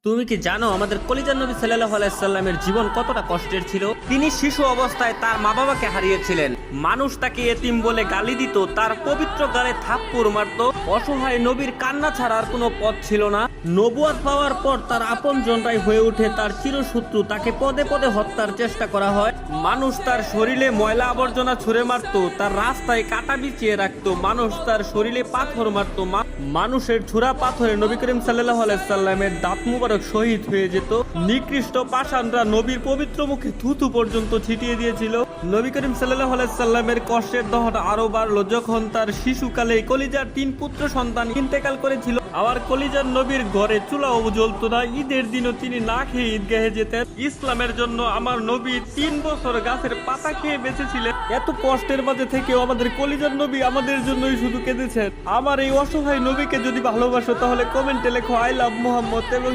তুমি কি জানো আমাদের কলিজার নবী সাল্লাল্লাহু আলাইহি সাল্লামের জীবন কতটা কষ্টের ছিল? তিনি শিশু অবস্থায় তার মা বাবাকে হারিয়েছিলেন। মানুষ তাকে এতিম বলে গালি দিত, তার পবিত্র গালে থাপ্পড় মারত। অসহায় নবীর কান্না ছাড়া আর কোনো পথ ছিল না। নবুয়ত পাওয়ার পর তার আপনজনরাই হয়ে ওঠে তার চিরশত্রু। তাকে পদে পদে হত্যার চেষ্টা করা হয়। মানুষ তার শরীরে ময়লা আবর্জনা ছুঁড়ে মারত, তার রাস্তায় কাটা বিছিয়ে রাখতো। মানুষ তার শরীরে পাথর মারত। মানুষের ছুরা পাথরে নবী করিম সাল্লাল্লাহু আলাইহি সাল্লামের দাঁত মুবারক শহীদ হয়ে যেত। নিকৃষ্ট পাষাণরা নবীর পবিত্র মুখে থুথু পর্যন্ত ছিটিয়ে দিয়েছিল। নবী করিম সাল্লাল্লাহু আলাইহি সাল্লামের কষ্টের দহন আরো বাড়লো যখন তার শিশুকালে কলিজার 3 পুত্র সন্তান ইন্তেকাল করেছিল। আবার কলিজার নবীর ঘরে চুলাও জ্বলত না। ঈদের দিনও তিনি না খেয়ে ঈদগাহে যেতেন। ইসলামের জন্য আমার নবী 3 বছর গাছের পাতা খেয়ে বেঁচেছিলেন। এত কষ্টের মাঝে থেকেও আমাদের কলিজার নবী আমাদের জন্যই শুধু কেঁদেছেন। আমার এই অসহায় নবীকে যদি ভালোবাসো তাহলে কমেন্টে লেখো আই লাভ মুহাম্মদ এবং